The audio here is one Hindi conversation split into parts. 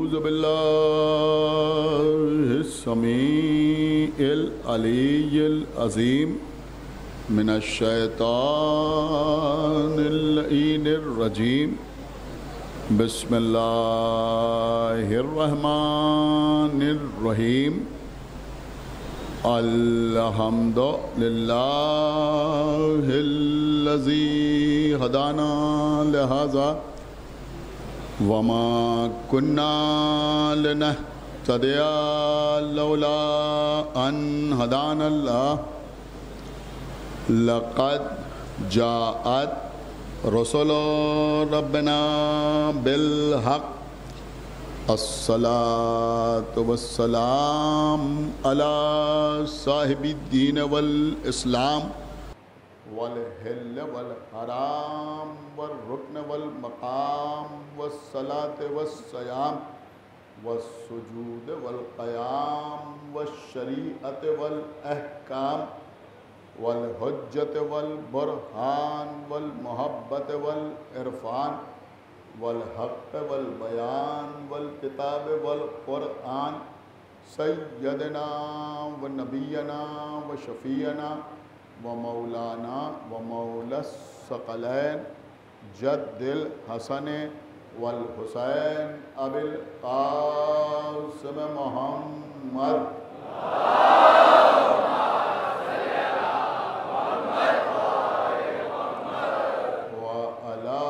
औज़ु बिल्लाहि समीइल अलीय्यिल अज़ीम मिनश शैतानिर लईनिर रजीम बिस्मिल्लाहिर रहमानिर रहीम अल्हम्दुलिल्लाहिल्लज़ी हदाना लिहाज़ा वमा कुन्ना लिनहतदिया लौला अन हदानल्लाह लक़द जाअत रसूलु रब्बिना बिल हक़ अस्सलातु वस्सलाम अला साहिबिद्दीन वल इस्लाम वल हिल्ल वल हराम वल रुक्न वल मकाम वस्सलात वस्सयाम वस्सुजूद वल क़याम वश्शरीअत वल अहकाम वल हुज्जत वल बुरहान वल मुहब्बत वल इरफान वल हक़्क़ वल बयान वल किताब वल क़ुरआन सय्यदना व नबियना व शफ़ीअना व मौलाना व मौलस सकलैन जद्दिल हसन वल हुसैन अबिल क़ासिम मुहम्मद व अला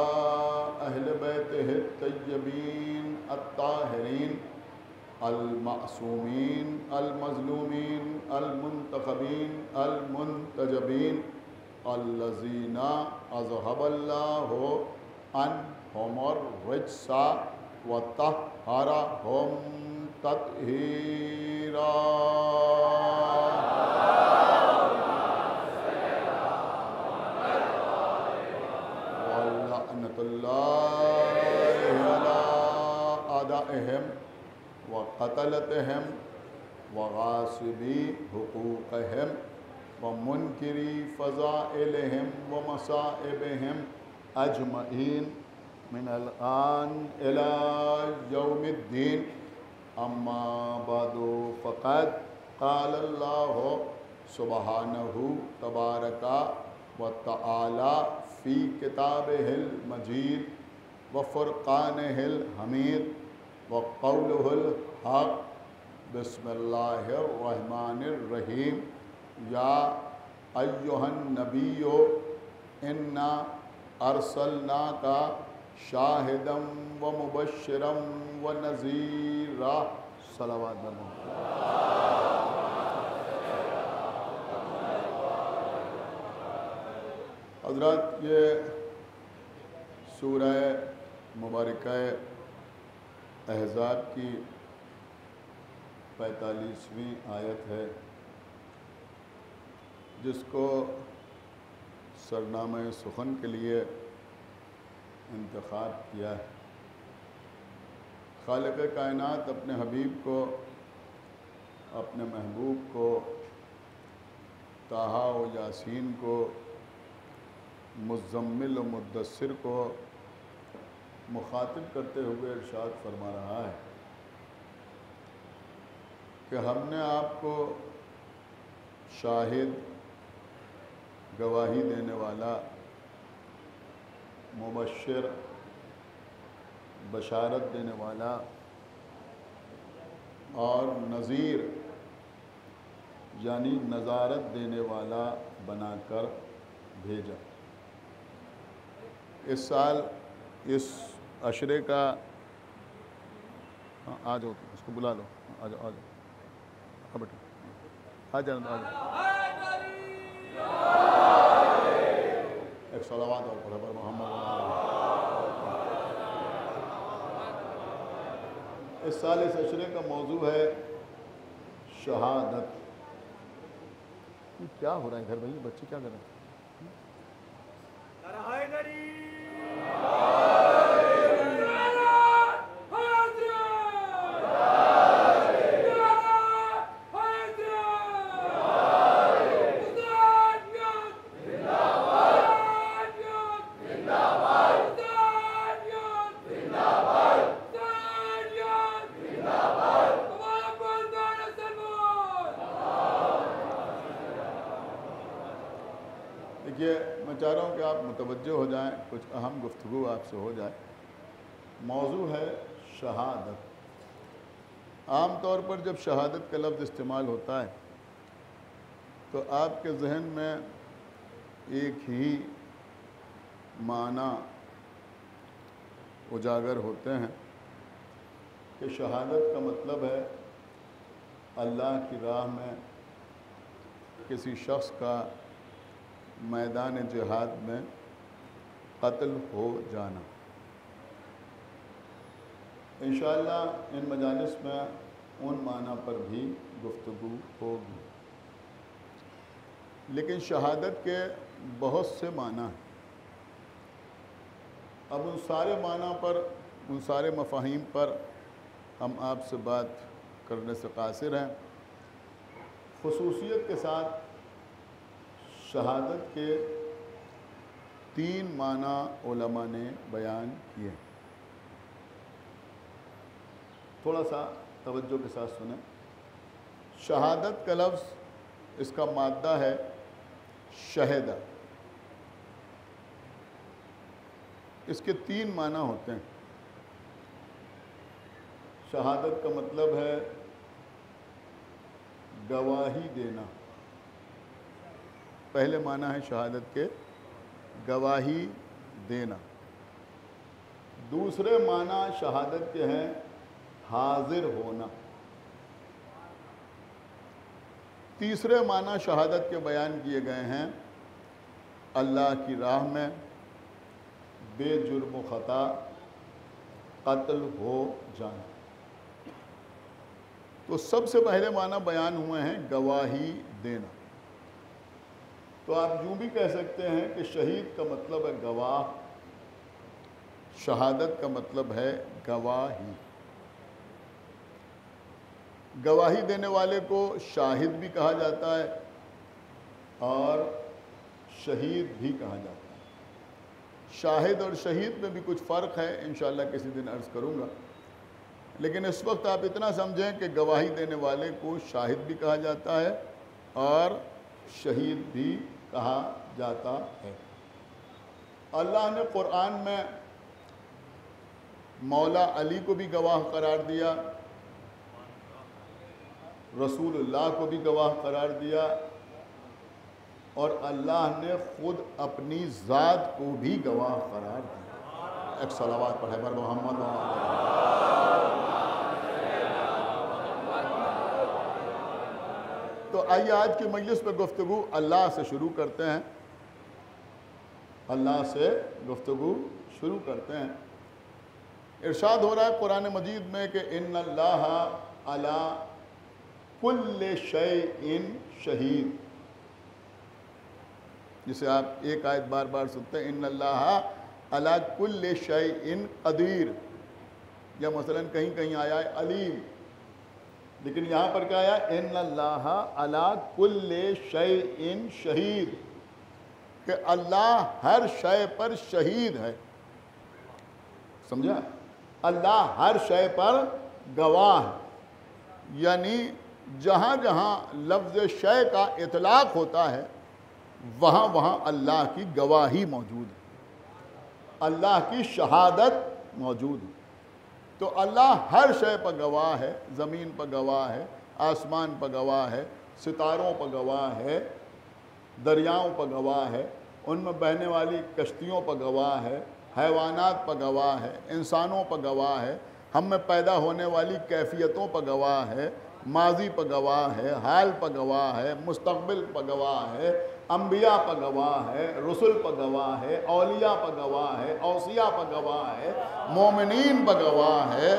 अहल बैतिहि तय्यबीन अत्ताहिरीन अल-मासूमीन अल-मज़लूमीन अल-मुंतखबीन अल-मुंतजबीन अल्लज़ीना अज़हबल्लाहु अन्हुमुर रिज्सा व तह्हरहुम तत्हीरा। वलअनतुल्लाहि अला आदाइहिम व क़तलतहिम व गासिबी हुकूक़हिम व मुनकिरी फ़ज़ाइलिहिम व मसाइबिहिम अजमईन मिनल आन इला यौमिद्दीन। अम्मा बअदु फ़क़द क़ालल्लाहु सुब्हानहु तबारका व तआला फ़ी किताबिहिल मजीद व फ़ुरक़ानिहिल हमीद व क़ौलुहुल हक़। बिस्मिल्लाहिर रहमानिर रहीम। या अय्युहन नबिय्यु इन्ना अरसलनाका शाहिदम व मुबश्शिरम व नज़ीरा। सलावत हज़रत, ये सूरह मुबारका अहज़ाब की 45वीं आयत है, जिसको सरनामा सुखन के लिए इंतखाब किया है। खालिक़ कायनात अपने हबीब को, अपने महबूब को, ताहा व यासीन को, मुज़म्मिल व मुद्दस्सिर को मुखातिब करते हुए इरशाद फरमा रहा है कि हमने आपको शाहिद, गवाही देने वाला, मुबश्शिर, बशारत देने वाला और नज़ीर यानी नज़ारत देने वाला बनाकर भेजा। इस साल इस अशरे का आ जाओ, उसको बुला लो, आ जाओ, आ जाओ, बेटा आ जाओ, आ जाओ। एक सलावत और पढ़ो पर मोहम्मद। इस साल इस अशरे का मौजू है शहादत। क्या हो रहा है घर भाई? बच्चे क्या कर रहे हैं? कि आप मुतवज्जो हो जाएं, कुछ अहम गुफ्तगू आपसे हो जाए। मौजू है शहादत। आम तौर पर जब शहादत का लफ्ज़ इस्तेमाल होता है तो आपके जहन में एक ही माना उजागर होते हैं कि शहादत का मतलब है अल्लाह की राह में किसी शख्स का मैदान जिहाद में कत्ल हो जाना। इंशाअल्लाह इन मजालिस में उन माना पर भी गुफ्तगू होगी, लेकिन शहादत के बहुत से माना हैं। अब उन सारे माना पर, उन सारे मफ़ाहीम पर हम आपसे बात करने से कासिर हैं। ख़ुसूसियत के साथ शहादत के 3 माना उलमा ने बयान किए। थोड़ा सा तवज्जो के साथ सुने। शहादत का लफ्ज़, इसका मादा है शहदा। इसके 3 माना होते हैं। शहादत का मतलब है गवाही देना। पहले माना है शहादत के गवाही देना। दूसरे माना शहादत के हैं हाजिर होना। तीसरे माना शहादत के बयान किए गए हैं अल्लाह की राह में बेजुर्म ख़ता कत्ल हो जाना। तो सबसे पहले माना बयान हुए हैं गवाही देना। तो आप यूँ भी कह सकते हैं कि शहीद का मतलब है गवाह, शहादत का मतलब है गवाही। गवाही देने वाले को शाहिद भी कहा जाता है और शहीद भी कहा जाता है। शाहिद और शहीद में भी कुछ फ़र्क है, इंशाअल्लाह किसी दिन अर्ज़ करूँगा। लेकिन इस वक्त आप इतना समझें कि गवाही देने वाले को शाहिद भी कहा जाता है और शहीद भी कहा जाता है। अल्लाह ने कुरान में मौला अली को भी गवाह करार दिया, रसूलुल्लाह को भी गवाह करार दिया और अल्लाह ने ख़ुद अपनी ज़ात को भी गवाह करार दिया। एक सलावत पढ़े बर मोहम्मद। तो आइए आज की मजलिस में गुफ्तगू अल्लाह से शुरू करते हैं। अल्लाह से गुफ्तगू शुरू करते हैं। इरशाद हो रहा है कुरान मजीद में कि इन्नल्लाह अला कुल्ले शैइन शहीद, जिसे आप एक आयत बार बार सुनते हैं, इन्नल्लाह अला कुल्ले शैइन कदीर, या मसलन कहीं कहीं आया है अलीम, लेकिन यहाँ पर क्या आया, इन्नल्लाह अला कुल्ले शैइन शहीद, कि अल्लाह हर शय पर शहीद है। समझा? अल्लाह हर शय पर गवाह है। यानी जहाँ जहाँ लफ्ज़ शय का इतलाक़ होता है वहाँ वहाँ अल्लाह की गवाही मौजूद है, अल्लाह की शहादत मौजूद है। तो अल्लाह हर शय पर गवाह है। ज़मीन पर गवाह है, आसमान पर गवाह है, सितारों पर गवाह है, दरियाओं पर गवाह है, उनमें बहने वाली कश्तियों पर गवाह है, हैवानात पर गवाह है, इंसानों पर गवाह है, हम में पैदा होने वाली कैफियतों पर गवाह है, माजी पर गवाह है, हाल पर गवाह है, मुस्तक़बिल पर गवाह है, अम्बिया पर गवाह है, रसुल पर गवाह है, औलिया पर गवाह है, औसिया पर गवाह है, मोमिनीन पर गवाह है।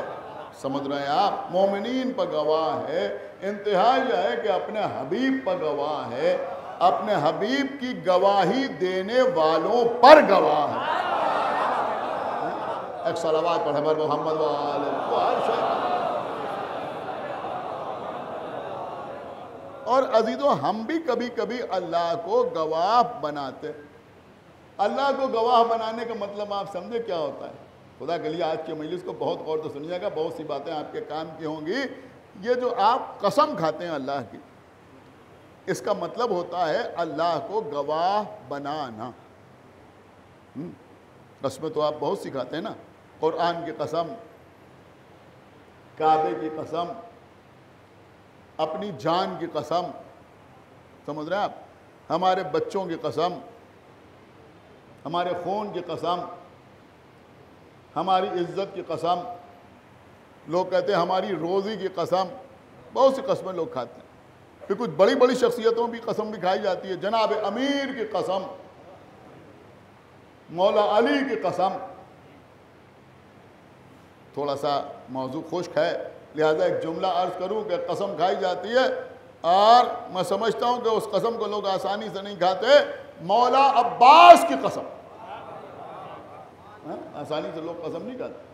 समझ रहे हैं आप? मोमिनीन पर गवाह है। इंतहा यह है कि अपने हबीब पर गवाह है, अपने हबीब की गवाही देने वालों पर गवाह है। एक सलावत पढ़े बर मोहम्मद व आले और अजीज़ों, हम भी कभी कभी अल्लाह को गवाह बनाते। अल्लाह को गवाह बनाने का मतलब आप समझे क्या होता है? खुदा के लिए आज की मजलिस को बहुत गौर से सुनिएगा, बहुत सी बातें आपके काम की होंगी। ये जो आप कसम खाते हैं अल्लाह की, इसका मतलब होता है अल्लाह को गवाह बनाना। कस्में तो आप बहुत सिखाते हैं ना, कुरान की कसम, काबे की कसम, अपनी जान की कसम, समझ रहे हैं आप, हमारे बच्चों की कसम, हमारे खून की कसम, हमारी इज्जत की कसम, लोग कहते हैं हमारी रोज़ी की कसम, बहुत सी कस्में लोग खाते हैं। फिर कुछ बड़ी बड़ी शख्सियतों की कसम भी खाई जाती है, जनाब अमीर की कसम, मौला अली की कसम। थोड़ा सा मौजू खुश्क है, लिहाजा एक जुमला अर्ज करूं कि कसम खाई जाती है, और मैं समझता हूं कि उस कसम को लोग आसानी से नहीं खाते। मौला अब्बास की कसम, आसानी से लोग कसम नहीं खाते।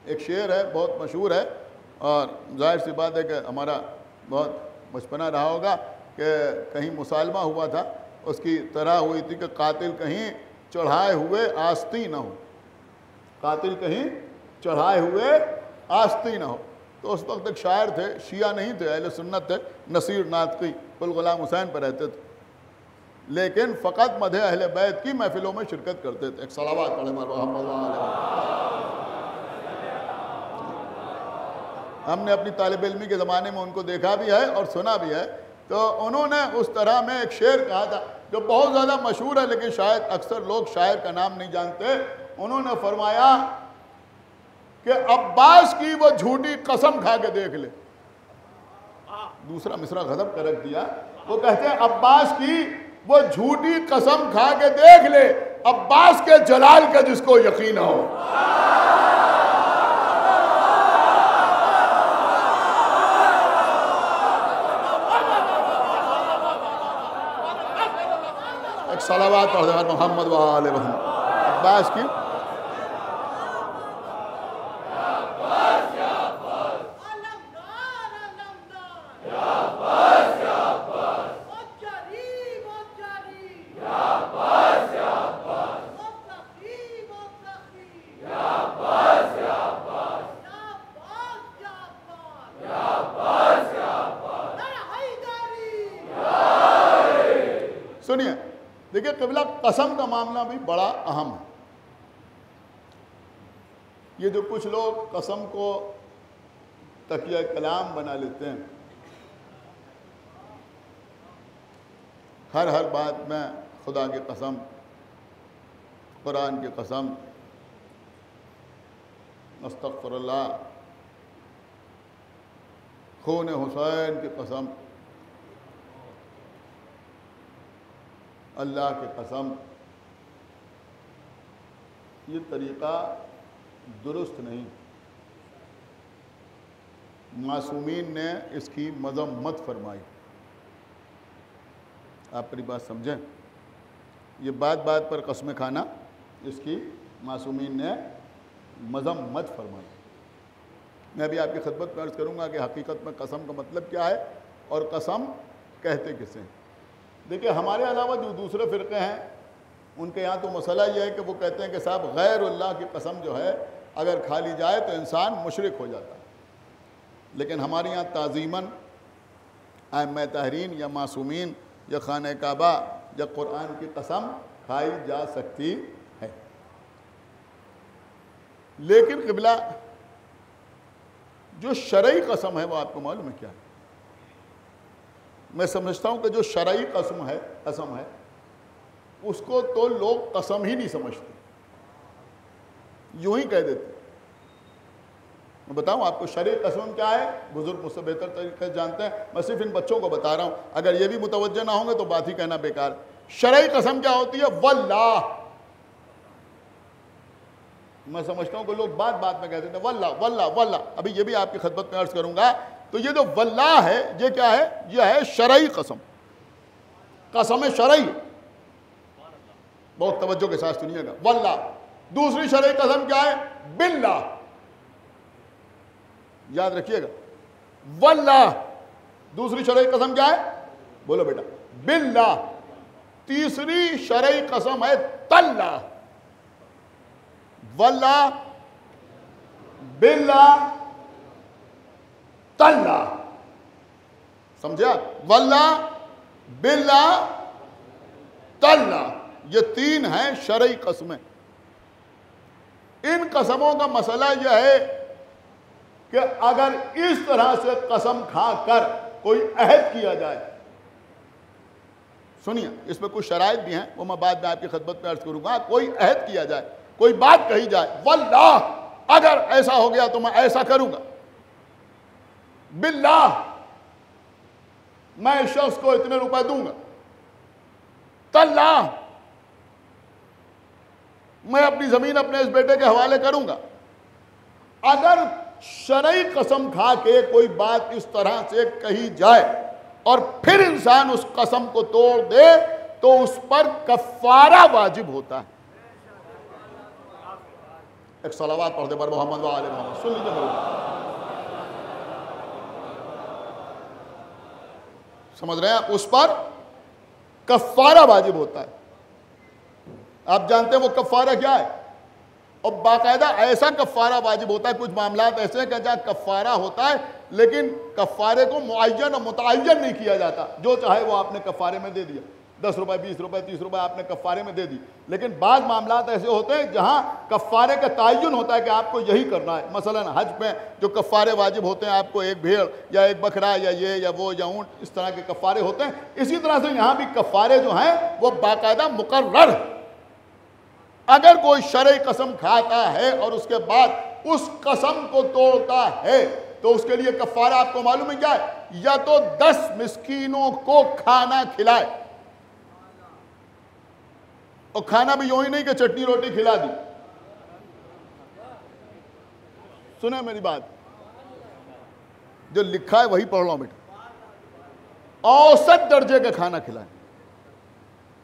एक शेर है बहुत मशहूर है, और जाहिर सी बात है कि हमारा बहुत बचपना रहा होगा कि कहीं मुसालमा हुआ था, उसकी तरह हुई थी कि कातिल कहीं चढ़ाए हुए आस्ती ना हो, कातिल कहीं चढ़ाए हुए आस्ती ना हो। तो उस वक्त एक शायर थे, शिया नहीं थे, अहले सुन्नत थे, नसीर नातकी, कुल गुलाम हुसैन पर रहते थे, लेकिन फ़कत मदह अहले बैत की महफिलों में शिरकत करते थे। एक सलावत पढ़े हमने अपनी तालिब इल्मी के ज़माने में उनको देखा भी है और सुना भी है। तो उन्होंने उस तरह में एक शेर कहा था जो बहुत ज़्यादा मशहूर है, लेकिन शायद अक्सर लोग शायर का नाम नहीं जानते। उन्होंने फरमाया कि अब्बास की वो झूठी कसम खा के देख ले। दूसरा मिसरा गजब कर रख दिया, वो कहते हैं अब्बास की वो झूठी कसम खा के देख ले, अब्बास के जलाल का जिसको यकीन हो। एक सलावत पढ़ दे मोहम्मद वाले मोहम्मद। अब्बास की सुनिए, देखिए क़िबला कसम का मामला भी बड़ा अहम है। ये जो कुछ लोग कसम को तकिया कलाम बना लेते हैं, हर बात में खुदा की कसम, कुरान की कसम, अस्तग़फिरुल्लाह, खून हुसैन की कसम, अल्लाह की कसम, ये तरीक़ा दुरुस्त नहीं। मासूमीन ने इसकी मज़म्मत फरमाई। आप मेरी बात समझें, ये बात बात पर कसमें खाना, इसकी मासूमीन ने मज़म्मत फरमाई। मैं भी आपकी खिदमत में अर्ज़ करूँगा कि हकीकत में कसम का मतलब क्या है और कसम कहते किसे हैं। देखिए, हमारे अलावा जो दूसरे फ़िरक़े हैं उनके यहाँ तो मसला ये है कि वो कहते हैं कि साहब गैरुल्लाह की कसम जो है अगर खा ली जाए तो इंसान मुशरिक हो जाता है, लेकिन हमारे यहाँ ताज़ीमन आइम्मा तहरीन या मासूमीन या खाने काबा या कुरान की कसम खाई जा सकती है। लेकिन क़िबला जो शरई कसम है वो आपको मालूम है क्या है? मैं समझता हूँ कि जो शरई कसम है उसको तो लोग कसम ही नहीं समझते, यूं ही कह देते। मैं बताऊं आपको शरई कसम क्या है, बुजुर्ग मुझसे बेहतर तरीके से जानते हैं, मैं सिर्फ इन बच्चों को बता रहा हूं, अगर ये भी मुतवज्जह ना होंगे तो बात ही कहना बेकार। शरई कसम क्या होती है? वल्लाह। मैं समझता हूं कि लोग बात बात में कहते थे वल्लाह वल्लाह वल्लाह। अभी ये भी आपकी खिदमत में अर्ज करूंगा। तो ये जो वल्लाह है ये क्या है? ये है शरई कसम, कसम शरई। बहुत तवज्जो के साथ सुनिएगा, वल्लाह। दूसरी शरई कसम क्या है? बिल्लाह। याद रखिएगा, वल्लाह। दूसरी शरई कसम क्या है? बोलो बेटा, बिल्लाह। तीसरी शरई कसम है तल्लाह। वल्लाह, बिल्लाह, तल्लाह। समझा? वल्लाह, बिल्लाह, तल्लाह। ये 3 हैं शरई कसमें। इन कसमों का मसला यह है कि अगर इस तरह से कसम खाकर कोई अहद किया जाए, सुनिए इसमें कुछ शराइत भी हैं, वो मैं बाद में आपकी खिदमत में अर्ज करूंगा। कोई अहद किया जाए, कोई बात कही जाए, वल्लाह अगर ऐसा हो गया तो मैं ऐसा करूंगा, बिल्लाह मैं इस शख्स को इतने रुपए दूंगा, तल्लाह मैं अपनी जमीन अपने इस बेटे के हवाले करूंगा। अगर शरई कसम खा के कोई बात इस तरह से कही जाए और फिर इंसान उस कसम को तोड़ दे तो उस पर कफारा वाजिब होता है। एक सलावत पढ़ दे पर मोहम्मद व आले मोहम्मद। सुन लीजिए मेरे, समझ रहे हैं? उस पर कफारा वाजिब होता है। आप जानते हैं वो कफारा क्या है? और बाकायदा ऐसा कफारा वाजिब होता है। कुछ मामलात ऐसे हैं कि जहाँ कफारा होता है लेकिन कफारे को मुअय्यन और मुतअय्यन नहीं किया जाता, जो चाहे वो आपने कफारे में दे दिया, 10 रुपए 20 रुपए 30 रुपए आपने कफारे में दे दी। लेकिन बाद मामलात ऐसे होते हैं जहाँ कफारे का तयन होता है कि आपको यही करना है। मसलन हज में जो कफारे वाजिब होते हैं, आपको एक भेड़ या एक बकरा या ये या वो या ऊँट, इस तरह के कफारे होते हैं। इसी तरह से यहाँ भी कफारे जो हैं वो बाकायदा मुकर्रर। अगर कोई शरई कसम खाता है और उसके बाद उस कसम को तोड़ता है तो उसके लिए कफारा आपको मालूम है क्या है? या तो 10 मिस्कीनों को खाना खिलाए, और खाना भी यूं ही नहीं कि चटनी रोटी खिला दी। सुने मेरी बात, जो लिखा है वही पढ़ लो बेटा। औसत दर्जे का खाना खिलाए।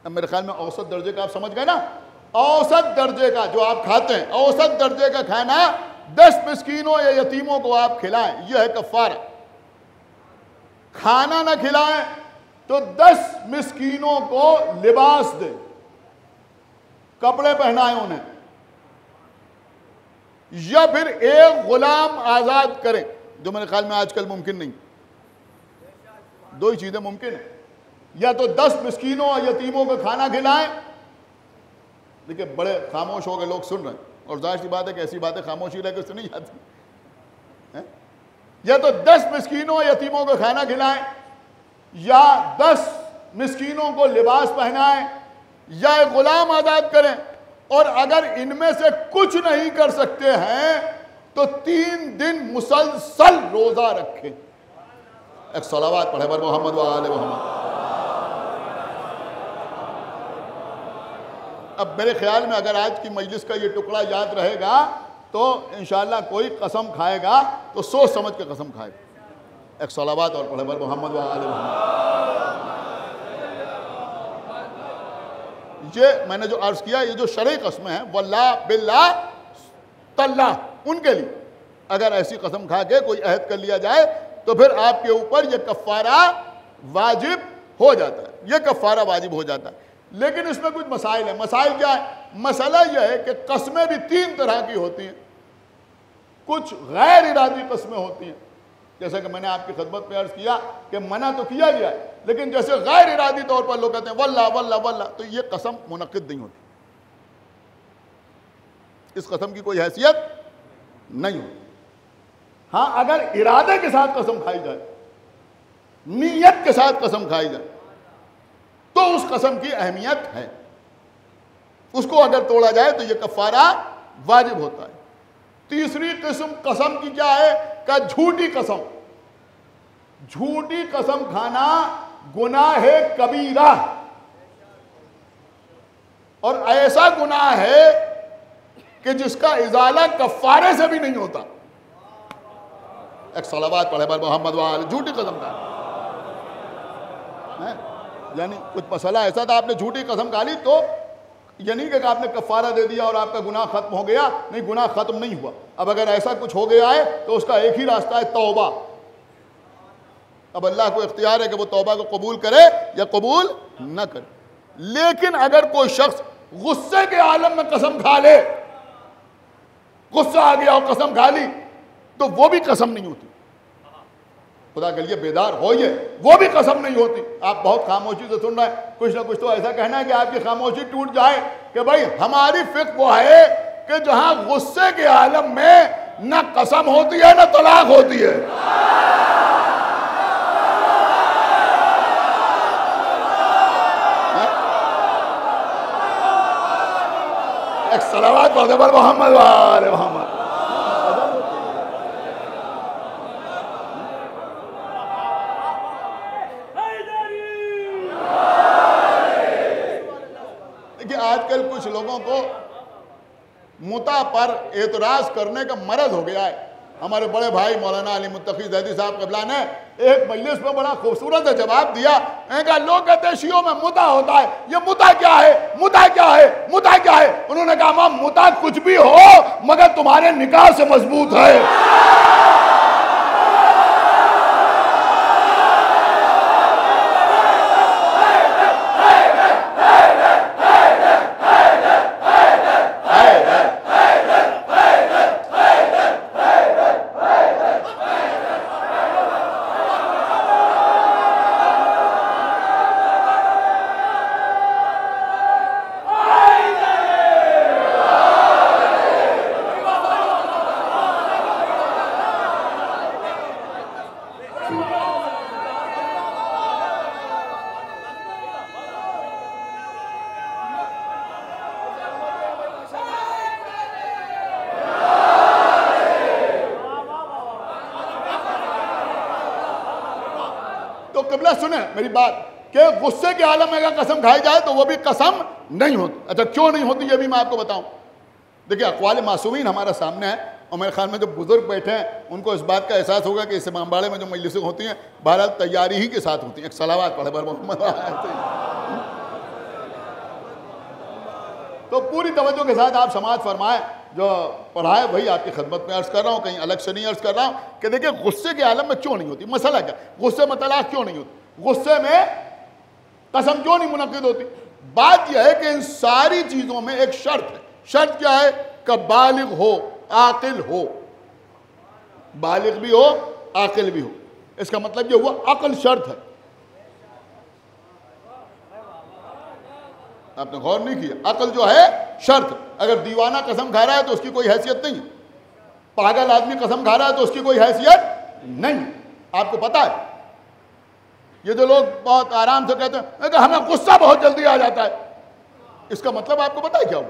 अब मेरे ख्याल में औसत दर्जे का आप समझ गए ना? औसत दर्जे का जो आप खाते हैं, औसत दर्जे का खाना 10 मिस्कीनों या यतीमों को आप खिलाएं, यह है कफारा। खाना ना खिलाएं तो 10 मिस्कीनों को लिबास दें, कपड़े पहनाएं उन्हें, या फिर एक गुलाम आजाद करें, जो मेरे ख्याल में आजकल मुमकिन नहीं। 2 ही चीजें मुमकिन है, या तो 10 मिस्कीनों और यतीमों को खाना खिलाएं। देखिए बड़े खामोश हो गए लोग सुन रहे हैं, और जाहिर सी बात है कि ऐसी बातें खामोशी रह के सुनी जाती है। या तो 10 मिस्कीनों यतीमों को खाना खिलाएं, या 10 मिस्कीनों को लिबास पहनाएं, या एक गुलाम आजाद करें। और अगर इनमें से कुछ नहीं कर सकते हैं तो 3 दिन मुसलसल रोजा रखें। एक सलावत पढ़े पर मोहम्मद व आले मोहम्मद। अब मेरे ख्याल में अगर आज की मजलिस का ये टुकड़ा याद रहेगा तो इंशाअल्लाह कोई कसम खाएगा तो सोच समझ के कसम खाएगा। एक सलावत और पढ़े पर मोहम्मद व आले मोहम्मद। ये मैंने जो अर्ज किया, ये जो शरई कस्में हैं वल्लाह बिल्लाह तल्लाह, उनके लिए अगर ऐसी कसम खा के कोई अहद कर लिया जाए तो फिर आपके ऊपर ये कफ़ारा वाजिब हो जाता है। ये कफ़ारा वाजिब हो जाता है। लेकिन इसमें कुछ मसाइल है। मसाइल क्या है? मसला यह है कि कस्में भी 3 तरह की होती हैं। कुछ गैर इरादी कस्में होती हैं, जैसे कि मैंने आपकी खिदमत में अर्ज किया कि मना तो किया गया है, लेकिन जैसे गैर इरादी तौर पर लोग कहते हैं वल्लाह वल्लाह वल्लाह, तो ये कसम मुनक्किद नहीं होती, इस कसम की कोई हैसियत नहीं होती। हाँ, अगर इरादे के साथ कसम खाई जाए, नीयत के साथ कसम खाई जाए, तो उस कसम की अहमियत है। उसको अगर तोड़ा जाए तो यह कफारा वाजिब होता है। तीसरी किस्म कसम की क्या है? का झूठी कसम। झूठी कसम खाना गुनाह है कबीरा, और ऐसा गुनाह है कि जिसका इजाला कफारे से भी नहीं होता। एक सलावत पढ़े पर मोहम्मद वाले। झूठी कसम का यानी कुछ मसला ऐसा था, आपने झूठी कसम खा ली तो ये नहीं कि आपने कफारा दे दिया और आपका गुनाह खत्म हो गया। नहीं, गुनाह खत्म नहीं हुआ। अब अगर ऐसा कुछ हो गया है तो उसका एक ही रास्ता है, तौबा। अब अल्लाह को इख्तियार है कि वो तौबा को कबूल करे या कबूल न करे। लेकिन अगर कोई शख्स गुस्से के आलम में कसम खा ले, गुस्सा आ गया और कसम खा ली, तो वो भी कसम नहीं होती। खुदा के लिए बेदार होइए, वो भी कसम नहीं होती। आप बहुत खामोशी से सुन रहे हैं, कुछ ना कुछ तो ऐसा कहना है कि आपकी खामोशी टूट जाए कि भाई हमारी फिक्र वो है कि जहां गुस्से के आलम में न कसम होती है न तलाक होती है। एक सलावत पढ़ दे पर मोहम्मद वाले मोहम्मद। देखिए आजकल कुछ लोगों को मुता पर एतराज करने का मरज हो गया है। हमारे बड़े भाई मौलाना अली मुत्तकी ज़ैदी साहब क़िबला ने एक मजलिस में बड़ा खूबसूरत जवाब दिया। कहा लोग कहते हैं शियों में मुता होता है, ये मुता क्या है, मुता क्या है, मुता क्या है? उन्होंने कहा मां मुता कुछ भी हो मगर तुम्हारे निकाह से मजबूत है। तो क़िबला सुने मेरी बात कि गुस्से के आलम में अगर कसम खाई जाए तो वो भी कसम नहीं होती। अच्छा क्यों नहीं होती ये भी मैं आपको बताऊं। देखिए अक़वाल मासूमीन हमारा सामने है और मेरे ख्याल में जो बुजुर्ग बैठे हैं उनको इस बात का एहसास होगा कि इस इमामबाड़े में जो मजलिसें होती हैं बहरहाल तैयारी ही के साथ होती हैं। एक सलावत पढ़े बर मोहम्मद। तो पूरी तवज्जो के साथ आप समाज फरमाएं, जो पढ़ाए वही आपकी खिदमत में अर्ज़ कर रहा हूँ, कहीं अलग से नहीं अर्ज़ कर रहा हूँ कि देखिए गुस्से के आलम में क्यों नहीं होती। मसला क्या, गुस्से में तलाक क्यों नहीं होती, गुस्से में कसम क्यों नहीं मुनक़िद होती। बात यह है कि इन सारी चीज़ों में एक शर्त है। शर्त क्या है कि बालिग हो, आकिल हो, बालिग भी हो आकिल भी हो। इसका मतलब ये हुआ अक्ल शर्त है। आपने गौर नहीं किया, अक्ल जो है शर्त। अगर दीवाना कसम खा रहा है तो उसकी कोई हैसियत नहीं है, पागल आदमी कसम खा रहा है तो उसकी कोई हैसियत नहीं। आपको पता है ये जो लोग बहुत आराम से कहते हैं कि हमें गुस्सा बहुत जल्दी आ जाता है, इसका मतलब आपको पता है क्या हुआ।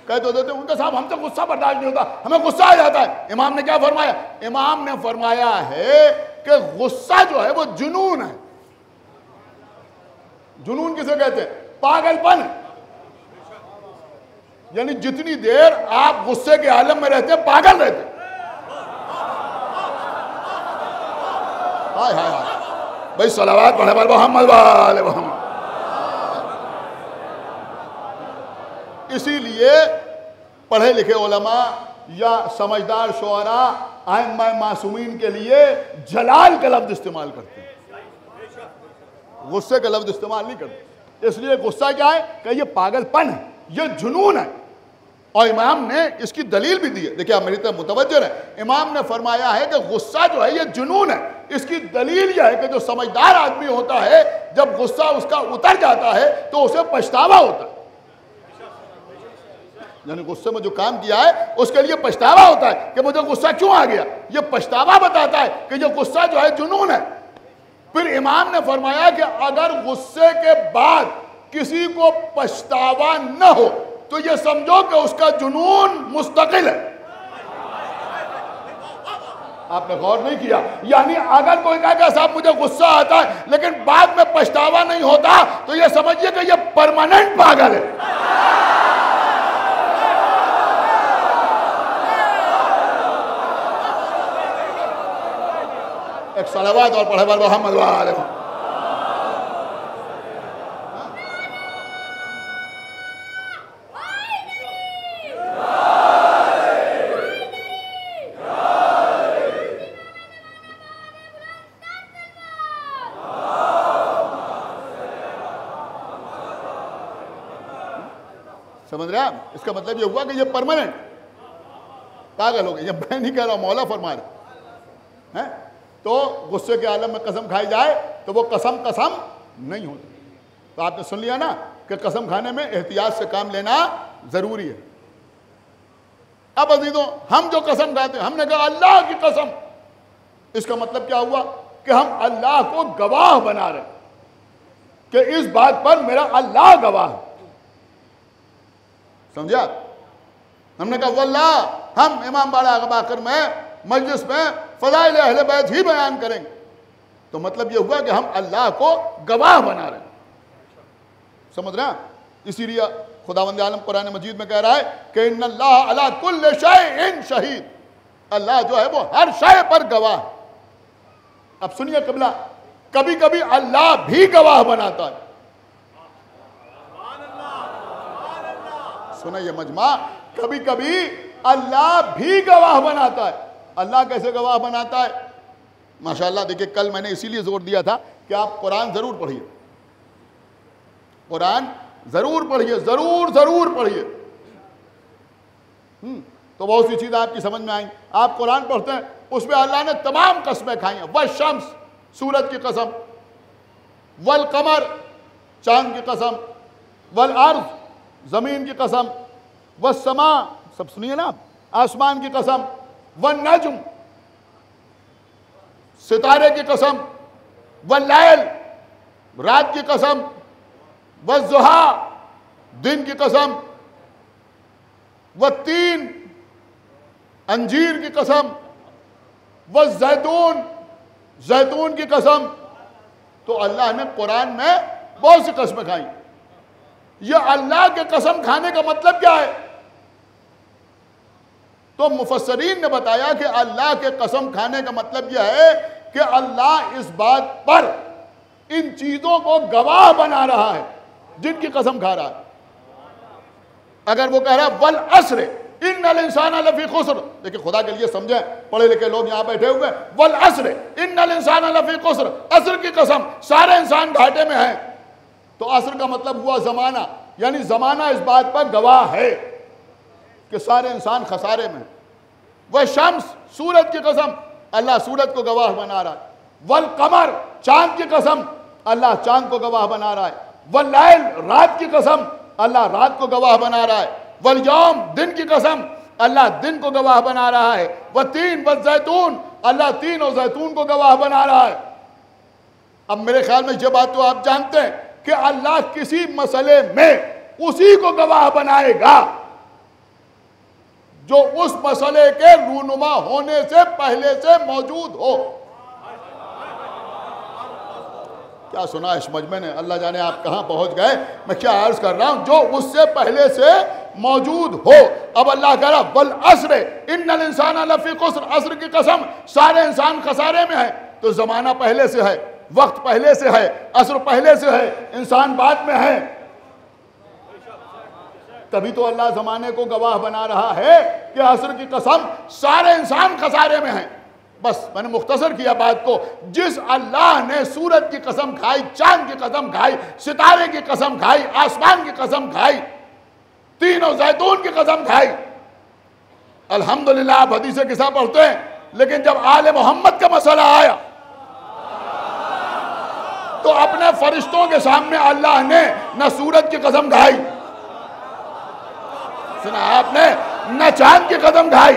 कहते देते उनके साहब हमसे गुस्सा बर्दाश्त नहीं होता, हमें गुस्सा आ जाता है। इमाम ने क्या फरमाया, इमाम ने फरमाया है कि गुस्सा जो है वो जुनून है। जुनून किसे कहते हैं, पागलपन। यानी जितनी देर आप गुस्से के आलम में रहते हैं पागल रहते हैं। हाय हाय हाय भाई सलावत पढ़े वाले मोहम्मद वाले मोहम्मद। इसीलिए पढ़े लिखे उलमा या समझदार शुअरा आइम्मा मासूमीन के लिए जलाल का लफ्ज इस्तेमाल करते हैं, गुस्से का लफ्ज इस्तेमाल नहीं करते। इसलिए गुस्सा क्या है कि ये पागलपन है, ये जुनून है। और इमाम ने इसकी दलील भी दी है। देखिए आप मेरी तरफ मुतवज्जह है, इमाम ने फरमाया है कि गुस्सा जो है ये जुनून है। इसकी दलील यह है कि जो समझदार आदमी होता है जब गुस्सा उसका उतर जाता है तो उसे पछतावा होता है। यानी गुस्से में जो काम किया है उसके लिए पछतावा होता है कि मुझे गुस्सा क्यों आ गया। ये पछतावा बताता है कि जो गुस्सा जो है जुनून है। फिर इमाम ने फरमाया कि अगर गुस्से के बाद किसी को पछतावा न हो तो ये समझो कि उसका जुनून मुस्तकिल है। आपने गौर नहीं किया। यानी अगर कोई कहा कि साहब मुझे गुस्सा आता है लेकिन बाद में पछतावा नहीं होता तो ये समझिए कि ये परमानेंट पागल है। एक सलावत और पढ़े वाले मोहम्मद वाले। समझ रहे आप, इसका मतलब ये हुआ कि ये परमानेंट पागल हो गए। ये मैं नहीं कह रहा हूं, मौला फरमा रहे हैं। तो गुस्से के आलम में कसम खाई जाए तो वो कसम कसम नहीं होती। तो आपने सुन लिया ना कि कसम खाने में एहतियात से काम लेना ज़रूरी है। अब अजीजों, हम जो कसम खाते हैं, हमने कहा अल्लाह की कसम, इसका मतलब क्या हुआ कि हम अल्लाह को गवाह बना रहे कि इस बात पर मेरा अल्लाह गवाह है। समझा? हमने कहा वल्लाह हम इमाम बाड़ा अबू बकर में मजलिस में फ़ज़ाइल अहले बैत ही बयान करेंगे। तो मतलब यह हुआ कि हम अल्लाह को गवाह बना रहे हैं। समझ रहे हैं? इसीलिए खुदावंद आलम कुरान मजीद में कह रहा है कि इन्नल्लाह अला कुल्लि शैइन शहीद, अल्लाह जो है वो हर शय पर गवाह है। अब सुनिए क़िबला, कभी कभी अल्लाह भी गवाह बनाता है। सुना ये मजमा, कभी कभी अल्लाह भी गवाह बनाता है। अल्लाह कैसे गवाह बनाता है? माशाअल्लाह, देखिए कल मैंने इसीलिए जोर दिया था कि आप कुरान जरूर पढ़िए, कुरान जरूर पढ़िए, जरूर जरूर पढ़िए। तो बहुत सी चीजें आपकी समझ में आई। आप कुरान पढ़ते हैं, उसमें अल्लाह ने तमाम कस्में खाई हैं। वल शम्स, सूरज की कसम, वल कमर, चांद की कसम, वल अर्ज़, जमीन की कसम, वल समा, सब सुनिए ना, आसमान की कसम, वल नज्म, सितारे की कसम, वल लैल, रात की कसम, वल ज़ुहा, दिन की कसम, वल तीन, अंजीर की कसम, वल जैतून, जैतून की कसम। तो अल्लाह ने कुरान में बहुत सी कसमें खाई। यह अल्लाह के कसम खाने का मतलब क्या है? तो मुफस्सरीन ने बताया कि अल्लाह के कसम खाने का मतलब यह है कि अल्लाह इस बात पर इन चीजों को गवाह बना रहा है जिनकी कसम खा रहा है। अगर वो कह रहा है वल अस्र इन्नल इंसाना लफी खुस्र, देखिए खुदा के लिए समझे, पढ़े लिखे लोग यहां बैठे हुए, वल अस्र इन्नल इंसाना लफी खुस्र, अस्र की कसम, सारे इंसान घाटे में हैं। तो अस्र का मतलब हुआ जमाना, यानी जमाना इस बात पर गवाह है कि सारे इंसान खसारे में। वह शम्स, सूरज की कसम, अल्लाह सूरज को गवाह बना रहा है। वल कमर, चांद की कसम, अल्लाह चांद को गवाह बना रहा है। वल लैल, रात की कसम, अल्लाह रात को गवाह बना रहा है। वल यौम, दिन की कसम, अल्लाह दिन को गवाह बना रहा है। वह तीन, वल जैतून, अल्लाह तीन और जैतून को गवाह बना रहा है। अब मेरे ख्याल में ये बात तो आप जानते हैं कि अल्लाह किसी मसले में उसी को गवाह बनाएगा जो उस मसले के रूनुमा होने से पहले से मौजूद हो। क्या सुना है समझ में ने? अल्लाह जाने आप कहां पहुंच गए। मैं क्या अर्ज कर रहा हूं, जो उससे पहले से मौजूद हो। अब अल्लाह कह रहा वल अस्र इन्नल इंसाना लफी खुस्र, अस्र की कसम, सारे इंसान खसारे में है। तो जमाना पहले से है, वक्त पहले से है, अस्र पहले से है, इंसान बाद में है। तभी तो अल्लाह जमाने को गवाह बना रहा है कि अस्र की कसम, सारे इंसान खसारे में हैं। बस मैंने मुख्तसर किया बात को। जिस अल्लाह ने सूरज की कसम खाई, चांद की कसम खाई, सितारे की कसम खाई, आसमान की कसम खाई, तीनों जैतून की कसम खाई। अल्हम्दुलिल्लाह आप हदीस किस्सा पढ़ते हैं, लेकिन जब आले मोहम्मद का मसला आया तो अपने फरिश्तों के सामने अल्लाह ने न सूरज की कसम खाई, सुना आपने, न चांद की कसम खाई,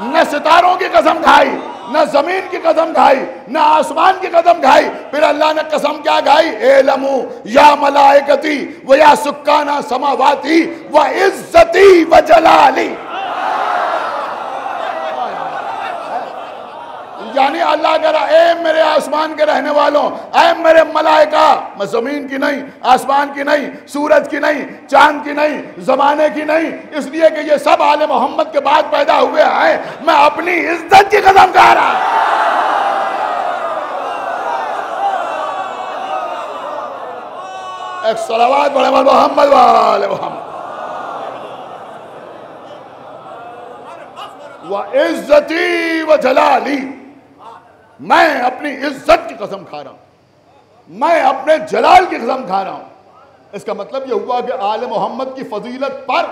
न सितारों की कसम खाई, न जमीन की कसम खाई, न आसमान की कसम खाई। फिर अल्लाह ने कसम क्या खाई? एलमू या मलाइकती व या सुक्काना समावाती व इज्जती व जलाली। यानी अल्लाह कह रहा ए मेरे आसमान के रहने वालों, ऐ मेरे मलाइका, मैं जमीन की नहीं, आसमान की नहीं, सूरज की नहीं, चांद की नहीं, जमाने की नहीं, इसलिए कि ये सब आले मोहम्मद के बाद पैदा हुए हैं। मैं अपनी इज्जत की कसम खा रहा हूं। एक सलावत पढ़े मोहम्मद वाले मोहम्मद। व इज्जती व जलाली, मैं अपनी इज्जत की कसम खा रहा हूं, मैं अपने जलाल की कसम खा रहा हूं। इसका मतलब यह हुआ कि आले मोहम्मद की फजीलत पर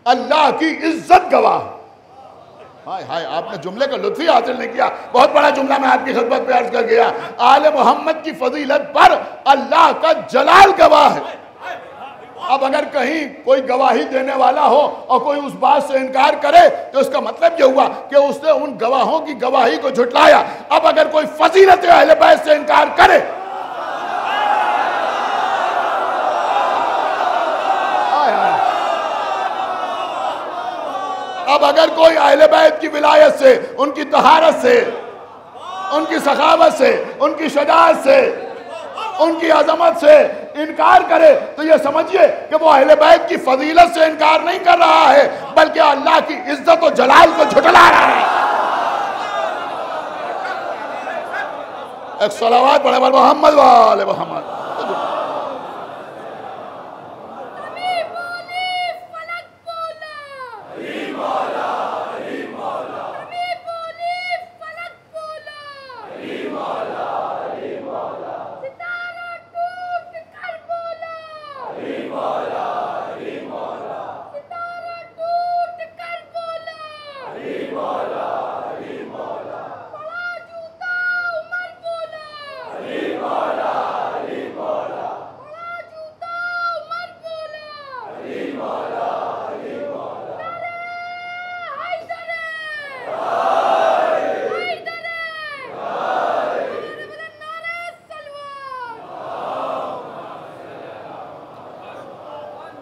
अल्लाह की इज्जत गवाह। हाय हाय, आपने जुमले का लुत्फ ही हासिल नहीं किया। बहुत बड़ा जुमला मैं आपकी खिदमत में अर्ज कर गया। आले मोहम्मद की फजीलत पर अल्लाह का जलाल गवाह है। अब अगर कहीं कोई गवाही देने वाला हो और कोई उस बात से इनकार करे तो इसका मतलब ये हुआ कि उसने उन गवाहों की गवाही को झुटलाया। अब अगर कोई फजीलत अहले बैत से इनकार करे, अब अगर कोई अहले बैत की विलायत से, उनकी तहारत से, उनकी सखावत से, उनकी शजाअत से, उनकी अजमत से इनकार करे तो ये समझिए कि वो अहले बैत की फजीलत से इनकार नहीं कर रहा है, बल्कि अल्लाह की इज्जत और जलाल को झुठला रहा है। एक सलावत पढ़े मोहम्मद वाले मोहम्मद।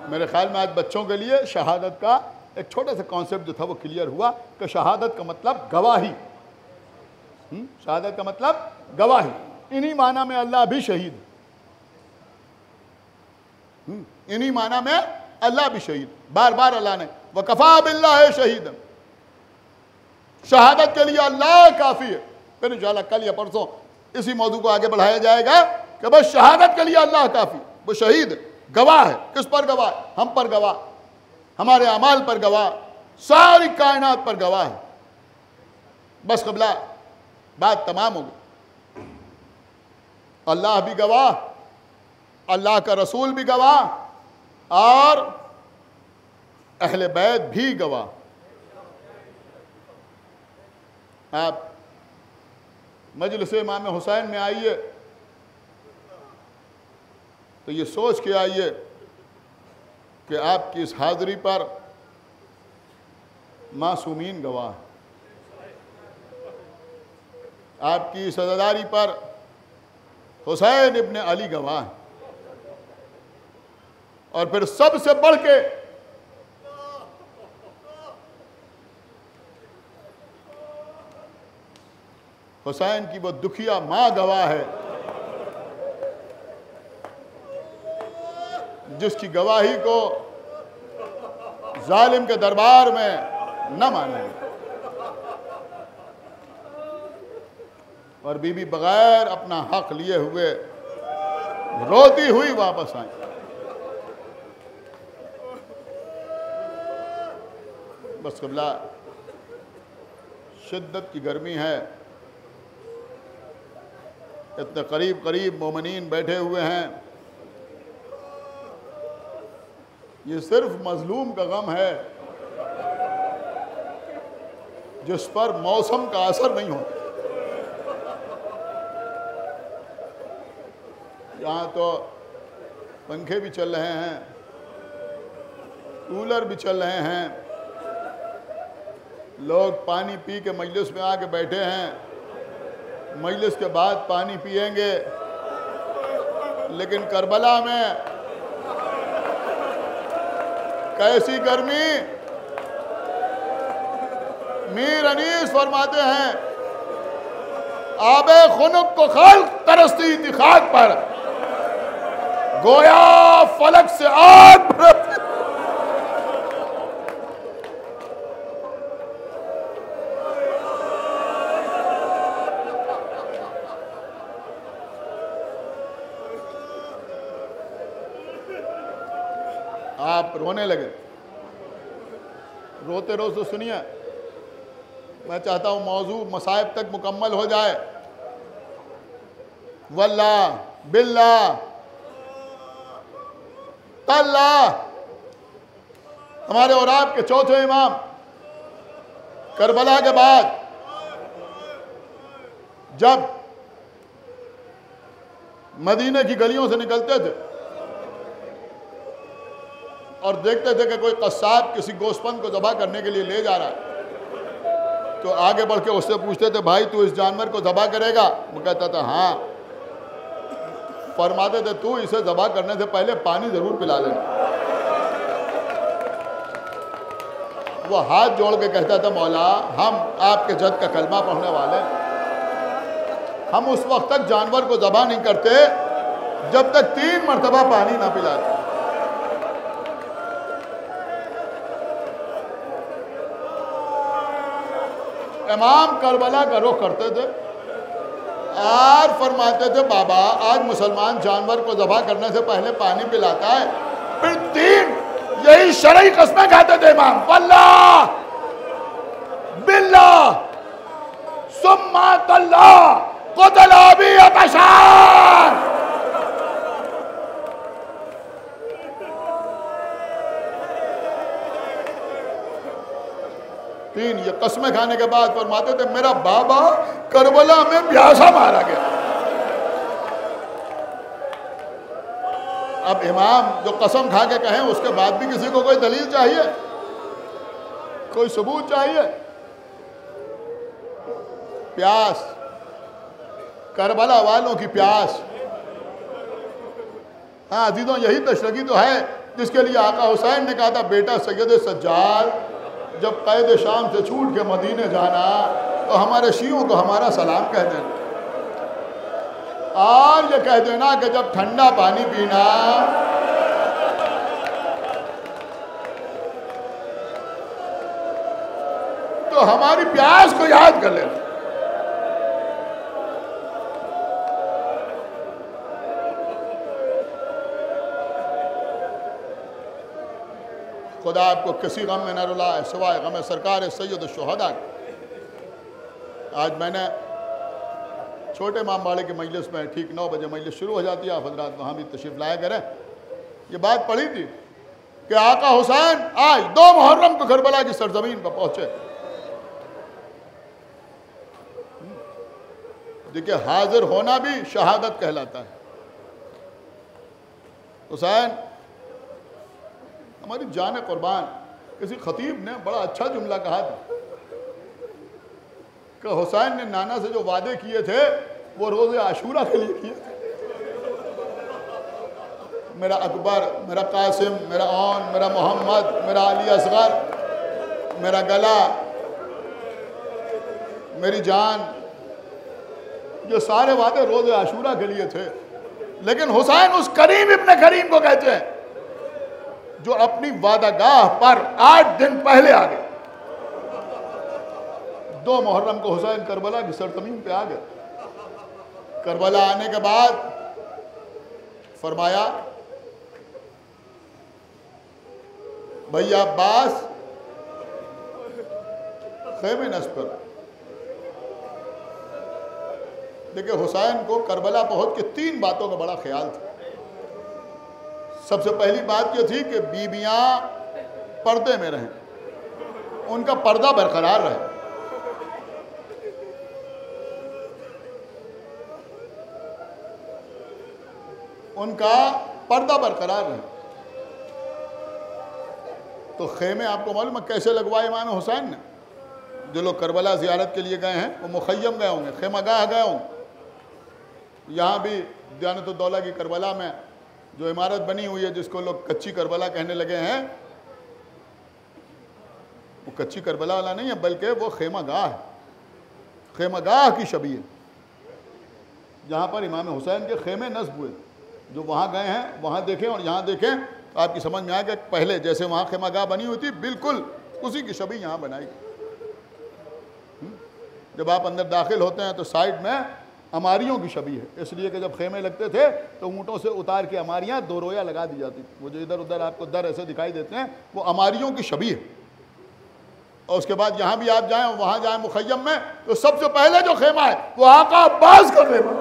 मेरे ख्याल में आज बच्चों के लिए शहादत का एक छोटा सा कॉन्सेप्ट जो था वो क्लियर हुआ कि शहादत का मतलब गवाही। शहादत का मतलब गवाही। इन्हीं माना में अल्लाह भी शहीद, इन्हीं माना में अल्लाह भी शहीद। बार बार अल्लाह ने वकफा बिल्लाह शहीद, शहादत के लिए अल्लाह काफ़ी है। फिर इंशाअल्लाह कल या परसों इसी मौजू को आगे बढ़ाया जाएगा कि बस शहादत के लिए अल्लाह काफ़ी। वो शहीद गवाह है। किस पर गवाह? हम पर गवाह, हमारे अमाल पर गवाह, सारी कायनात पर गवाह है। बस क़िबला, बात तमाम हो गई। अल्लाह भी गवाह, अल्लाह का रसूल भी गवाह और अहले बैत भी गवाह। आप मजलिस इमाम हुसैन में आइए तो ये सोच के आइए कि आपकी इस हाज़िरी पर मासूमीन गवाह, आपकी इस अज़ादारी पर हुसैन इब्न अली गवाह, और फिर सबसे बढ़ के हुसैन की वो दुखिया माँ गवाह है जिसकी गवाही को जालिम के दरबार में न मानेंगे। और बीबी बगैर अपना हक लिए हुए रोती हुई वापस आई। बस क़िबला, शिद्दत की गर्मी है, इतने करीब करीब मोमिनीन बैठे हुए हैं। ये सिर्फ मजलूम का गम है जिस पर मौसम का असर नहीं होता। यहाँ तो पंखे भी चल रहे हैं, कूलर भी चल रहे हैं, लोग पानी पी के मजलिस में आके बैठे हैं, मजलिस के बाद पानी पिएंगे। लेकिन करबला में कैसी गर्मी। मीर अनीस फरमाते हैं, आबे खुनुक को खल तरसती थी खाक पर, गोया फलक से आग। आप रोने लगे। रोते रोते सुनिए, मैं चाहता हूँ मौजू मसाइब तक मुकम्मल हो जाए। वल्लाह बिल्लाह तल्लाह, हमारे और आपके चौथे इमाम करबला के बाद जब मदीने की गलियों से निकलते थे और देखते थे कि कोई कस्साब किसी गोश्तबंद को ज़बह करने के लिए ले जा रहा है, तो आगे बढ़ के उससे पूछते थे, भाई तू इस जानवर को ज़बह करेगा? वो कहता था हाँ। फरमाते थे, तू इसे ज़बह करने से पहले पानी ज़रूर पिला लेना। वो हाथ जोड़ के कहता था, मौला हम आपके जद का कलमा पढ़ने वाले, हम उस वक्त तक जानवर को ज़बह नहीं करते जब तक 3 मरतबा पानी ना पिलाते। इमाम करबला का रुख करते थे और फरमाते थे, बाबा आज मुसलमान जानवर को ज़बह करने से पहले पानी पिलाता है, फिर 3 यही शरई कसमें खाते थे इमाम, वल्लाह बिल्लाह सुम्मा तल्लाह क़ुतला बी अतशान। ये कसमें खाने के बाद फरमाते थे, मेरा बाबा करबला में प्यासा मारा गया। अब इमाम जो कसम खा के कहें, उसके बाद भी किसी को कोई दलील चाहिए, कोई सबूत चाहिए। प्यास, करबला वालों की प्यास। हाँ अजीजों, यही तशरगी तो है जिसके लिए आका हुसैन ने कहा था, बेटा सैयद सज्जाद जब कैद शाम से छूट के मदीने जाना तो हमारे शियों को हमारा सलाम कह देना, और ये कह देना कि जब ठंडा पानी पीना तो हमारी प्यास को याद कर लेना। खुदा आपको किसी गम में न रुलाए सिवाय गम सरकार सैयद शुहदा। आज मैंने छोटे इमामबाड़े की मजलिस में ठीक 9 बजे मजलिस शुरू हो जाती है, आप हजरात वहाँ भी तशरीफ़ लाया करें, ये बात पढ़ी थी कि आका हुसैन आज 2 मुहर्रम को करबला की सरजमीन पर पहुँचे। देखिए हाजिर होना भी शहादत कहलाता है। हुसैन हमारी जान कुर्बान। किसी खतीब ने बड़ा अच्छा जुमला कहा था कि हुसैन ने नाना से जो वादे किए थे वो रोज़े आशूरा के लिए किए थे। मेरा अकबर, मेरा कासिम, मेरा औन, मेरा मोहम्मद, मेरा अली असगर, मेरा गला, मेरी जान, ये सारे वादे रोज़े आशूरा के लिए थे। लेकिन हुसैन उस करीम इब्ने करीम को कहते हैं जो अपनी वादागाह पर 8 दिन पहले आ गए। 2 मुहर्रम को हुसैन करबला की सरजमीन पे आ गए। करबला आने के बाद फरमाया, भैया अब्बास खेमे नस्ब करो। देखिए हुसैन को करबला पहुंच के 3 बातों का बड़ा ख्याल था। सबसे पहली बात यह थी कि बीबियां पर्दे में रहें, उनका पर्दा बरकरार रहे। उनका पर्दा बरकरार रहे। तो खेमे आपको मालूम है कैसे लगवाए इमाम हुसैन ने? जो लोग करबला ज़ियारत के लिए गए हैं वो मुखय्यम गए होंगे, खेमागाह गए होंगे। यहाँ भी दियानतुद्दौला की करबला में जो इमारत बनी हुई है जिसको लोग कच्ची करबला कहने लगे हैं, वो कच्ची करबला वाला नहीं है बल्कि वो खेमागाह है, खेमागाह की शबीह है, जहाँ पर इमाम हुसैन के खेमे नस्ब हुए। जो वहाँ गए हैं वहाँ देखें और यहाँ देखें तो आपकी समझ में आएगा कि पहले जैसे वहाँ खेमागाह बनी हुई थी बिल्कुल उसी की शबीह यहाँ बनाई। जब आप अंदर दाखिल होते हैं तो साइड में अमारियों की शबीह है, इसलिए कि जब खेमे लगते थे तो ऊँटों से उतार के अमारियाँ 2 रोया लगा दी जाती थी। वो जो इधर उधर आपको दर ऐसे दिखाई देते हैं वो अमारियों की शबीह है। और उसके बाद यहाँ भी आप जाएँ वहाँ जाएँ मुखय्यम में तो सबसे पहले जो खेमा है वो आका अब्बास का खेमा।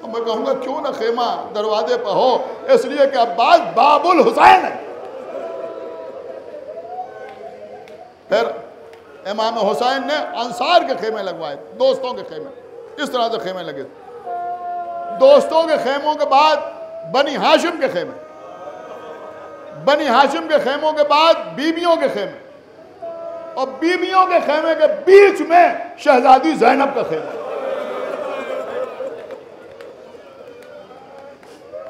मैं कहूँगा क्यों ना खेमा दरवाजे पर हो, इसलिए कि अब्बास बाबुल हुसैन है। इमाम हुसैन ने अंसार के खेमे लगवाए, दोस्तों के खेमे, इस तरह से खेमे लगे। दोस्तों के खेमों के बाद बनी हाशिम के खेमे, बनी हाशिम के खेमों के बाद बीबियों के खेमे, और बीबियों के खेमे के बीच में शहजादी ज़ैनब का खेमा।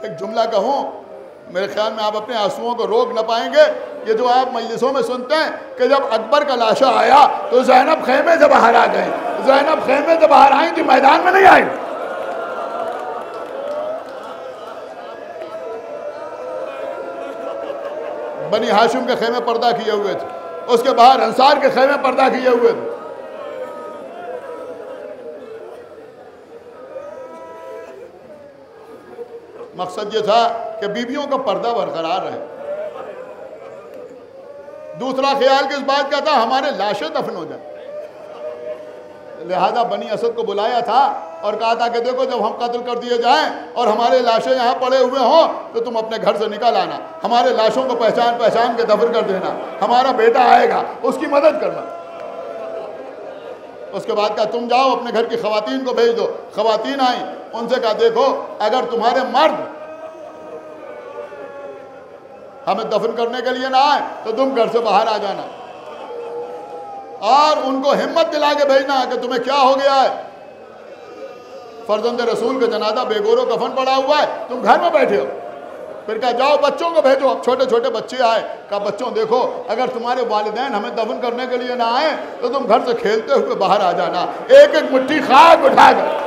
एक जुमला कहूं, मेरे ख्याल में आप अपने आंसुओं को रोक न पाएंगे। ये जो आप मजलिसों में सुनते हैं कि जब अकबर का लाशा आया तो ज़ैनब खेमे से बाहर आ गए, ज़ैनब खेमे से बाहर आई थी, मैदान में नहीं आई। बनी हाशिम के खेमे पर्दा किए हुए थे, उसके बाहर अंसार के खेमे पर्दा किए हुए थे। मकसद ये था कि बीबियों का पर्दा बरकरार रहे। दूसरा ख्याल किस बात का था, हमारे लाशें दफन हो जाए। लिहाजा बनी असद को बुलाया था और कहा था कि देखो जब हम कत्ल कर दिए जाएं और हमारे लाशें यहाँ पड़े हुए हों तो तुम अपने घर से निकल आना, हमारे लाशों को पहचान पहचान के दफन कर देना, हमारा बेटा आएगा उसकी मदद करना। उसके बाद कहा तुम जाओ अपने घर की खवातीन को भेज दो। खवातीन आई, उनसे कहा देखो अगर तुम्हारे मर्द हमें दफन करने के लिए ना आए तो तुम घर से बाहर आ जाना, और उनको हिम्मत दिला के भेजना कि तुम्हें क्या हो गया है, फर्जंद रसूल का जनाजा बेगोरो कफन पड़ा हुआ है, तुम घर में बैठे हो। फिर कहा जाओ बच्चों को भेजो। अब छोटे छोटे बच्चे आए, कहा बच्चों देखो अगर तुम्हारे वालिदैन हमें दफन करने के लिए ना आए तो तुम घर से खेलते हुए बाहर आ जाना, एक एक मुट्ठी खाक उठाकर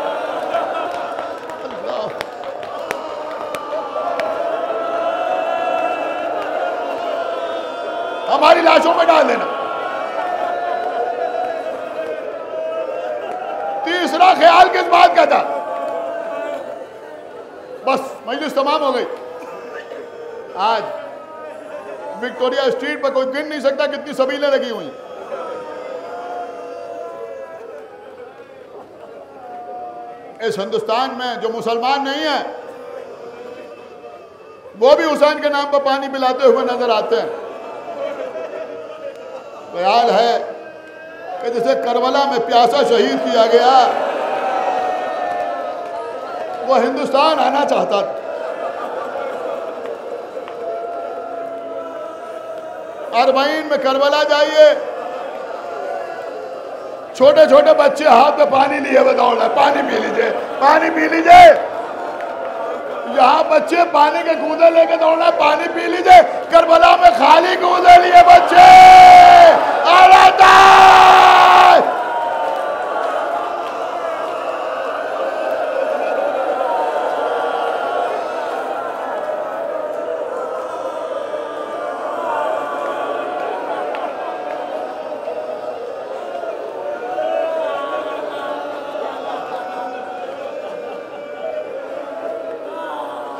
हमारी लाशों में डाल देना। तीसरा ख्याल किस बात का था, बस मजलिस तमाम हो गई। आज विक्टोरिया स्ट्रीट पर कोई गिन नहीं सकता कितनी सबीलें लगी हुई। इस हिंदुस्तान में जो मुसलमान नहीं है वो भी हुसैन के नाम पर पानी पिलाते हुए नजर आते हैं। ख्याल है कि जैसे करबला में प्यासा शहीद किया गया, वो हिंदुस्तान आना चाहता था। अरबाइन में करबला जाइए, छोटे छोटे बच्चे हाथ में पानी लिए हुए दौड़ रहे, पानी पी लीजिए, पानी पी लीजिए। यहाँ बच्चे पानी के कूदे लेके दौड़ रहे, पानी पी लीजिए। करबला में खाली कूदे लिए बच्चे।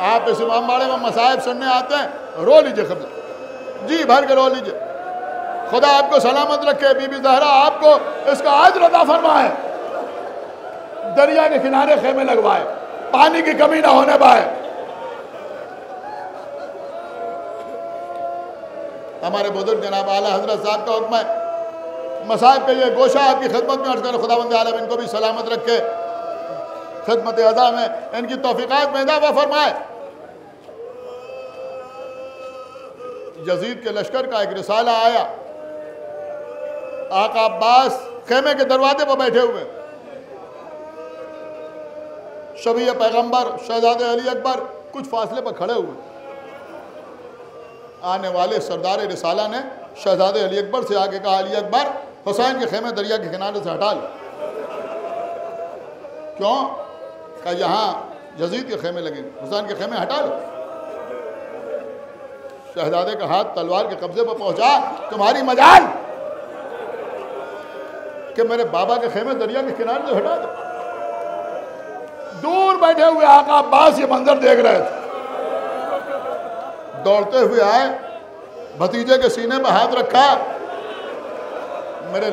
आप इस इमामबाड़े में मसाइब सुनने आते हैं, रो लीजिए क़िबला, जी भर के रो लीजिए। खुदा आपको सलामत रखे, बीबी ज़हरा आपको इसका अज्र अता फरमाए। दरिया के किनारे खेमे लगवाए, पानी की कमी ना होने पाए। हमारे बुजुर्ग जनाब आला हजरत साहब का हुक्म है, मसाइब का ये गोशा आपकी खिदमत में अर्ज़ करें, खुदावंद आलम इनको भी सलामत रखे, खिदमत अदा में इनकी तौफीक़ात में इज़ाफ़ा फरमाए। यजीद के लश्कर का एक रिसाला आया, आका अब्बास खेमे के दरवाजे पर बैठे हुए, शबीह पैगंबर शहजादे अली अकबर कुछ फासले पर खड़े हुए। आने वाले सरदार रिसाला ने शहजादे अली अकबर से आगे कहा, अली अकबर हुसैन के खेमे दरिया के किनारे से हटा लो। क्यों? कहा यहाँ यजीद के खेमे लगे, हुसैन के खेमे हटा लो। शहजादे का हाथ तलवार के कब्जे पर पहुंचा, तुम्हारी मजाल कि मेरे बाबा के खेमे दरिया के किनारे से हटा दो। दूर बैठे हुए आका अब्बास ये मंजर देख रहे थे, दौड़ते हुए आए, भतीजे के सीने में हाथ रखा, मेरे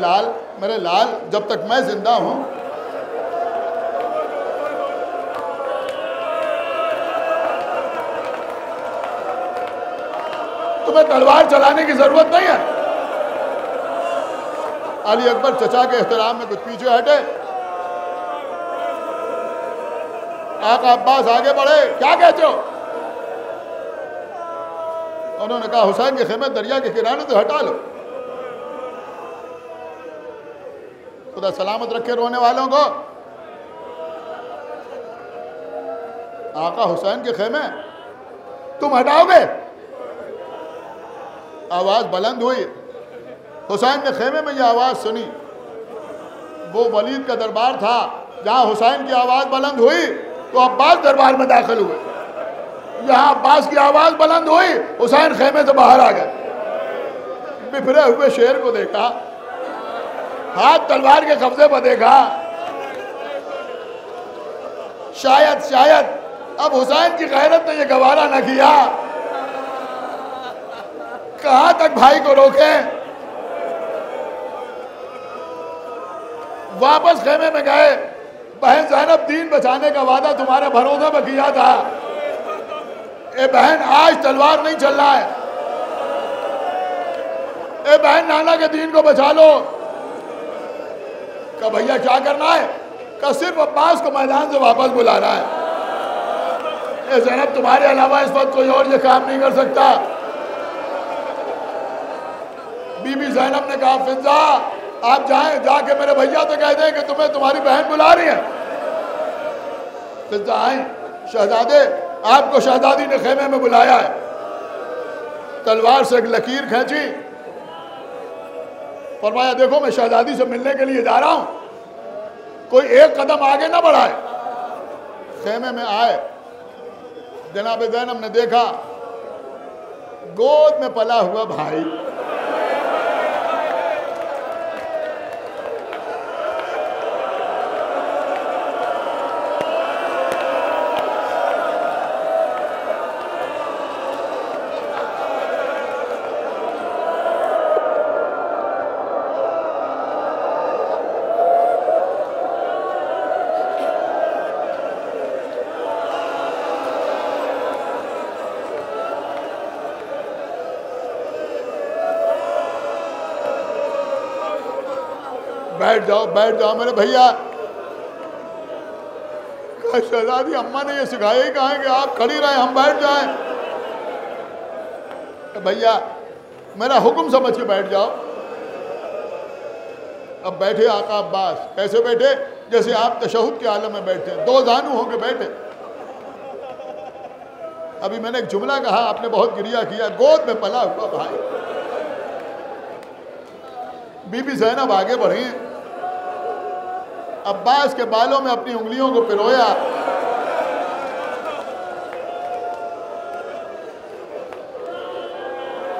लाल जब तक मैं जिंदा हूं तुम्हें तलवार चलाने की जरूरत नहीं है। अली अकबर चचा के एहतराम में कुछ पीछे हटे। आका अब्बास आगे बढ़े, क्या कहते हो? उन्होंने कहा हुसैन के खेमे दरिया के किनारे से हटा लो। खुदा सलामत रखे रोने वालों को। आका हुसैन के खेमे तुम हटाओगे? आवाज बुलंद हुई। हुसैन ने खेमे में यह आवाज सुनी। वो वलीद का दरबार था, जहां हुसैन की आवाज बुलंद हुई तो अब्बास दरबार में दाखिल हुए। यहाँ अब्बास की आवाज बुलंद हुई, हुसैन खेमे से बाहर आ गए। बिफरे हुए शेर को देखा, हाथ तलवार के कब्जे पर देखा। शायद अब हुसैन की गैरत ने यह गवारा न किया। कहां तक भाई को रोके? वापस खेमे में गए। बहन ज़ैनब, दीन बचाने का वादा तुम्हारे भरोसे में किया था। ए बहन, आज तलवार नहीं चल रहा है। ए बहन, नाना के दीन को बचा लो। कहा भैया क्या करना है? कहा सिर्फ अब्बास को मैदान से वापस बुलाना है। ए ज़ैनब, तुम्हारे अलावा इस वक्त कोई और ये काम नहीं कर सकता। बीबी ज़ैनब ने कहा फिजा, आप जाएं, जाके मेरे भैया से कह दें कि तुम्हें तुम्हारी बहन बुला रही है। फिजा आए, शहजादे, आपको शहजादी ने खेमे में बुलाया है। तलवार से एक लकीर खींची, फरमाया देखो मैं शहजादी से मिलने के लिए जा रहा हूं, कोई एक कदम आगे ना बढ़ाए। खेमे में आए, जनाब ज़ैनब ने देखा गोद में पला हुआ भाई। बैठ जाओ मेरे भैया। शहजादी, अम्मा ने ये सिखाया ही कहा है कि आप खड़ी रहे, हम बैठ जाएं। तो भैया मेरा हुक्म समझ के बैठ जाओ। अब बैठे आका अब्बास। कैसे बैठे? जैसे आप तशहुद के आलम में बैठे, दो जानू होकर बैठे। अभी मैंने एक जुमला कहा, आपने बहुत गिरिया किया। गोद में पला हुआ भाई। बीबी ज़ैनब आगे बढ़ी, अब्बास के बालों में अपनी उंगलियों को पिरोया।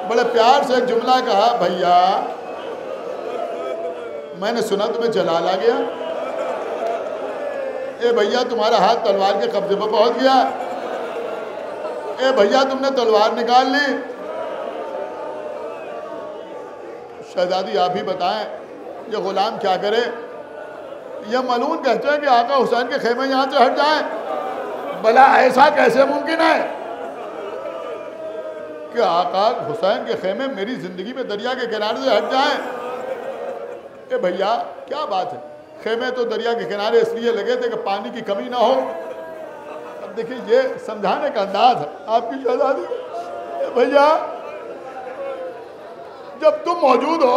बड़े प्यार से एक जुमला कहा, भैया मैंने सुना तुम्हें जलाल आ गया। ए भैया, तुम्हारा हाथ तलवार के कब्जे पर पहुंच गया। ए भैया, तुमने तलवार निकाल ली। शहजादी, आप ही बताएं ये गुलाम क्या करे? ये मलून कहते हैं कि आका हुसैन के खेमे यहाँ से हट जाएं। भला ऐसा कैसे मुमकिन है कि आका हुसैन के खेमे मेरी जिंदगी में दरिया के किनारे से हट जाएं? ए भैया, क्या बात है? खेमे तो दरिया के किनारे इसलिए लगे थे कि पानी की कमी ना हो। अब देखिए, ये समझाने का अंदाज है आपकी शहजादी। भैया, जब तुम मौजूद हो,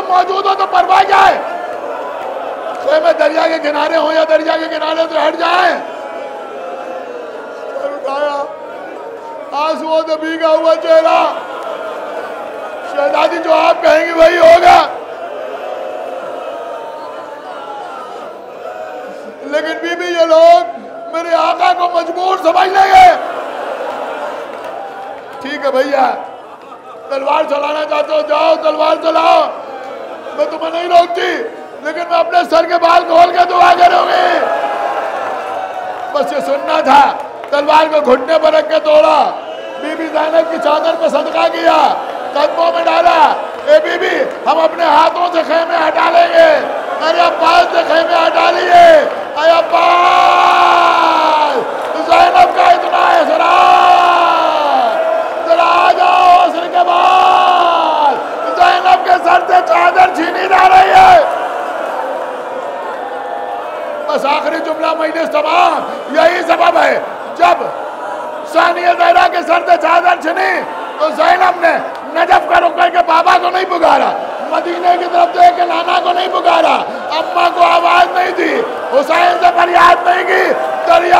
मौजूद हो तो परवाह क्या है? खेमे दरिया के किनारे हो या दरिया के किनारे से हट जाए। उठाया, आंसुओं से भीगा हुआ चेहरा। शहजादी, जो आप कहेंगी वही होगा। लेकिन बीबी, ये लोग मेरे आका को मजबूर समझ लेंगे। ठीक है भैया, तलवार चलाना चाहते हो, जाओ तलवार चलाओ, मैं तुम्हें नहीं रोकती, लेकिन मैं अपने सर के बाल खोल के दुआ करूंगी। बस ये सुनना था। तलवार को घुटने पर रख के तोड़ा, बीबी ज़ैनब की चादर पर सदका किया, कदमों में डाला। ए बीबी, हम अपने हाथों से खेमे हटा लेंगे। अरे अब्बास से खेमे हटा लिए, अय अब्बास, ज़ैनब का इतना एसरार, जरा आ जाओ असर के बाद, ज़ैनब के सर से चादर छीनी जा रही है। बस आखिरी जुमला मजलिस तमाम, यही सबब है जब सानिया ज़हरा के सर से चादर छीनी तो ज़ैनब ने नजफ का रुक करके बाबा को नहीं पुकारा, मदीने की तरफ देख के नाना को नहीं पुकारा, अम्मा को आवाज नहीं दी, हुसैन से फरियाद नहीं की, दरिया